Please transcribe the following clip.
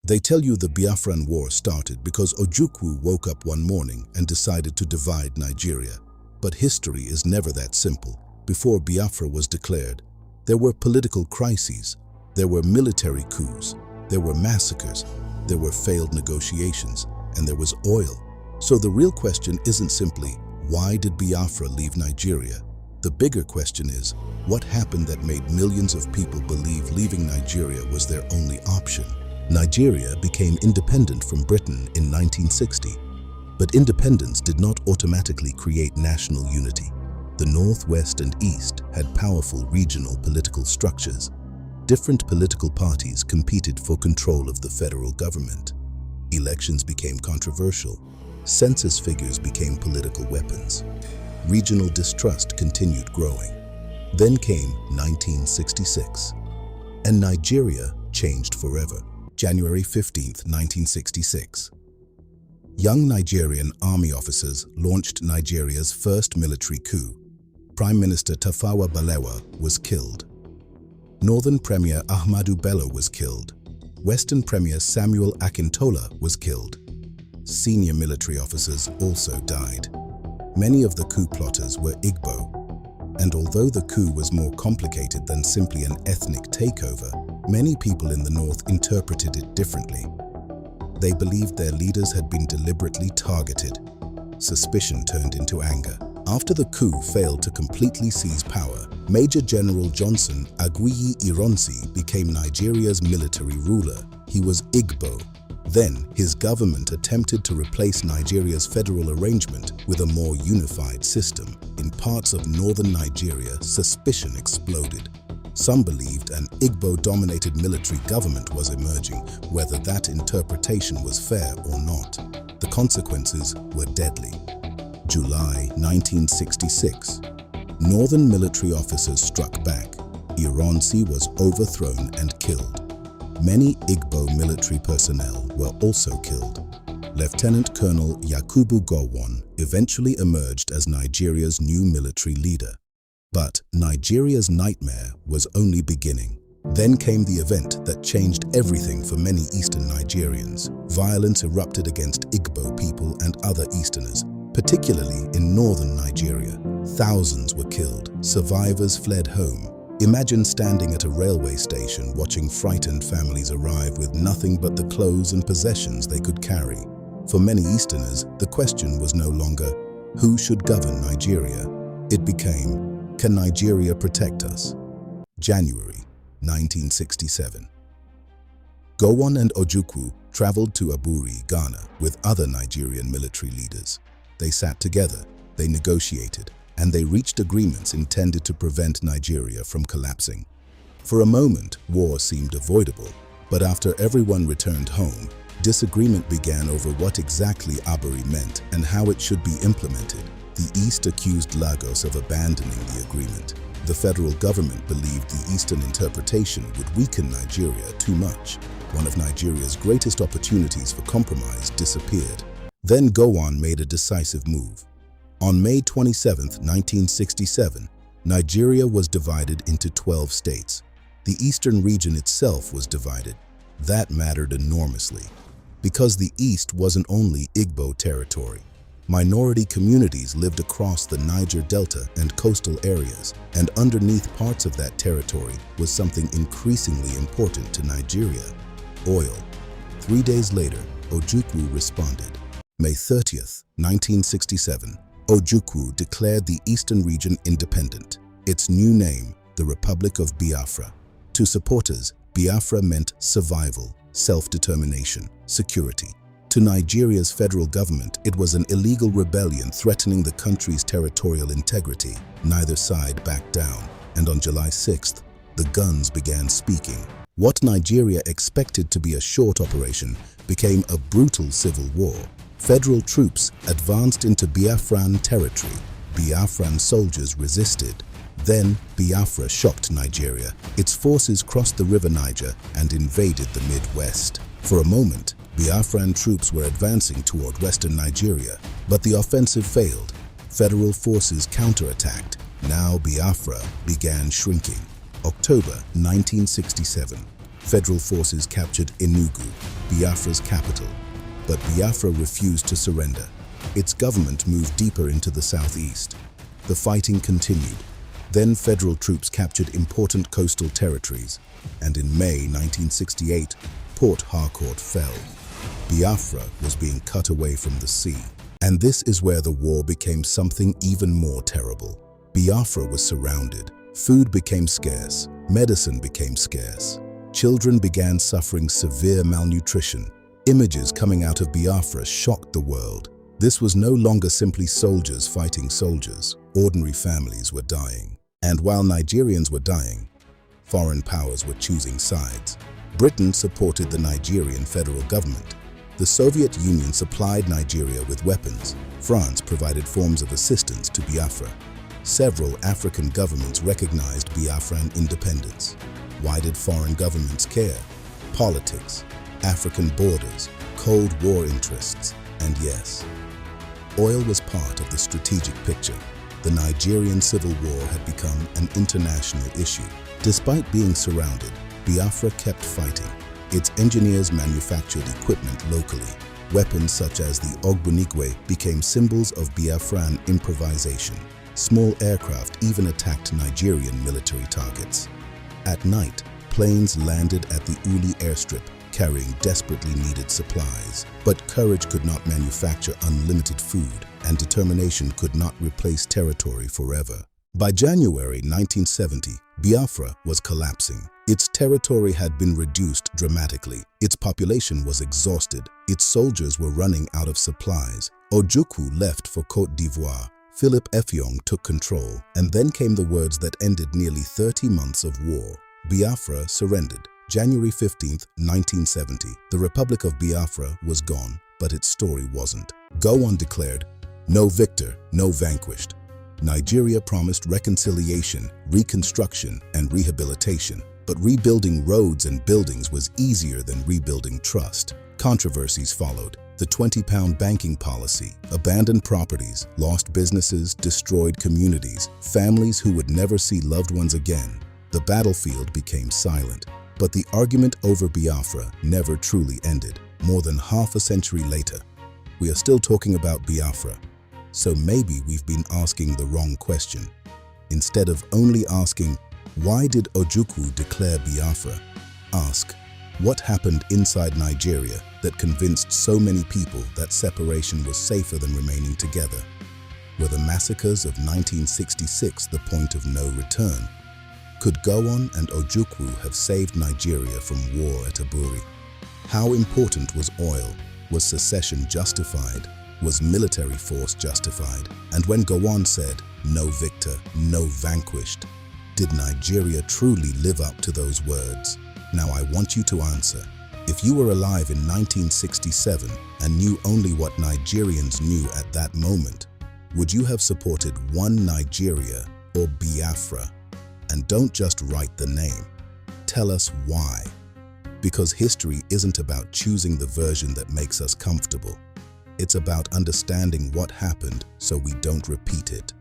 They tell you the Biafran War started because Ojukwu woke up one morning and decided to divide Nigeria. But history is never that simple. Before Biafra was declared, there were political crises, there were military coups, there were massacres, there were failed negotiations, and there was oil. So the real question isn't simply, why did Biafra leave Nigeria? The bigger question is, what happened that made millions of people believe leaving Nigeria was their only option? Nigeria became independent from Britain in 1960, but independence did not automatically create national unity. The North, West, and East had powerful regional political structures. Different political parties competed for control of the federal government. Elections became controversial. Census figures became political weapons. Regional distrust continued growing. Then came 1966, and Nigeria changed forever. January 15, 1966. Young Nigerian army officers launched Nigeria's first military coup. Prime Minister Tafawa Balewa was killed. Northern Premier Ahmadu Bello was killed. Western Premier Samuel Akintola was killed. Senior military officers also died. Many of the coup plotters were Igbo, and although the coup was more complicated than simply an ethnic takeover, many people in the North interpreted it differently. They believed their leaders had been deliberately targeted. Suspicion turned into anger. After the coup failed to completely seize power, Major General Johnson Aguiyi Ironsi became Nigeria's military ruler. He was Igbo. Then, his government attempted to replace Nigeria's federal arrangement with a more unified system. In parts of northern Nigeria, suspicion exploded. Some believed an Igbo-dominated military government was emerging, whether that interpretation was fair or not. The consequences were deadly. July 1966. Northern military officers struck back. Ironsi was overthrown and killed. Many Igbo military personnel were also killed. Lieutenant Colonel Yakubu Gowon eventually emerged as Nigeria's new military leader. But Nigeria's nightmare was only beginning. Then came the event that changed everything for many Eastern Nigerians. Violence erupted against Igbo people and other Easterners, particularly in northern Nigeria. Thousands were killed. Survivors fled home. Imagine standing at a railway station watching frightened families arrive with nothing but the clothes and possessions they could carry. For many Easterners, the question was no longer, who should govern Nigeria? It became, can Nigeria protect us? January 1967. Gowon and Ojukwu traveled to Aburi, Ghana, with other Nigerian military leaders. They sat together, they negotiated, and they reached agreements intended to prevent Nigeria from collapsing. For a moment, war seemed avoidable, but after everyone returned home, disagreement began over what exactly aburi meant and how it should be implemented. The East accused Lagos of abandoning the agreement. The federal government believed the Eastern interpretation would weaken Nigeria too much. One of Nigeria's greatest opportunities for compromise disappeared. Then Gowon made a decisive move. On May 27, 1967, Nigeria was divided into 12 states. The eastern region itself was divided. That mattered enormously, because the East wasn't only Igbo territory. Minority communities lived across the Niger Delta and coastal areas, and underneath parts of that territory was something increasingly important to Nigeria: oil. 3 days later, Ojukwu responded. May 30, 1967, Ojukwu declared the eastern region independent. Its new name, the Republic of Biafra. To supporters, Biafra meant survival, self-determination, security. To Nigeria's federal government, it was an illegal rebellion threatening the country's territorial integrity. Neither side backed down, and on July 6th, the guns began speaking. What Nigeria expected to be a short operation became a brutal civil war. Federal troops advanced into Biafran territory. Biafran soldiers resisted. Then, Biafra shocked Nigeria. Its forces crossed the River Niger and invaded the Midwest. For a moment, Biafran troops were advancing toward western Nigeria, but the offensive failed. Federal forces counterattacked. Now Biafra began shrinking. October 1967. Federal forces captured Enugu, Biafra's capital, but Biafra refused to surrender. Its government moved deeper into the southeast. The fighting continued. Then federal troops captured important coastal territories, and in May 1968, Port Harcourt fell. Biafra was being cut away from the sea. And this is where the war became something even more terrible. Biafra was surrounded. Food became scarce. Medicine became scarce. Children began suffering severe malnutrition. Images coming out of Biafra shocked the world. This was no longer simply soldiers fighting soldiers. Ordinary families were dying. And while Nigerians were dying, foreign powers were choosing sides. Britain supported the Nigerian federal government. The Soviet Union supplied Nigeria with weapons. France provided forms of assistance to Biafra. Several African governments recognized Biafran independence. Why did foreign governments care? Politics, African borders, Cold War interests, and yes, oil was part of the strategic picture. The Nigerian Civil War had become an international issue. Despite being surrounded, Biafra kept fighting. Its engineers manufactured equipment locally. Weapons such as the Ogbunikwe became symbols of Biafran improvisation. Small aircraft even attacked Nigerian military targets. At night, planes landed at the Uli airstrip, carrying desperately needed supplies. But courage could not manufacture unlimited food, and determination could not replace territory forever. By January 1970, Biafra was collapsing. Its territory had been reduced dramatically. Its population was exhausted. Its soldiers were running out of supplies. Ojukwu left for Côte d'Ivoire. Philip Effiong took control, and then came the words that ended nearly 30 months of war. Biafra surrendered. January 15, 1970, the Republic of Biafra was gone, but its story wasn't. Gowon declared, "No victor, no vanquished." Nigeria promised reconciliation, reconstruction, and rehabilitation, but rebuilding roads and buildings was easier than rebuilding trust. Controversies followed. The 20-pound banking policy, abandoned properties, lost businesses, destroyed communities, families who would never see loved ones again. The battlefield became silent. But the argument over Biafra never truly ended. More than half a century later, we are still talking about Biafra. So maybe we've been asking the wrong question. Instead of only asking, why did Ojukwu declare Biafra? Ask, what happened inside Nigeria that convinced so many people that separation was safer than remaining together? Were the massacres of 1966 the point of no return? Could Gowon and Ojukwu have saved Nigeria from war at Aburi? How important was oil? Was secession justified? Was military force justified? And when Gowon said, "No victor, no vanquished," did Nigeria truly live up to those words? Now I want you to answer. If you were alive in 1967 and knew only what Nigerians knew at that moment, would you have supported one Nigeria or Biafra? And don't just write the name. Tell us why. Because history isn't about choosing the version that makes us comfortable. It's about understanding what happened so we don't repeat it.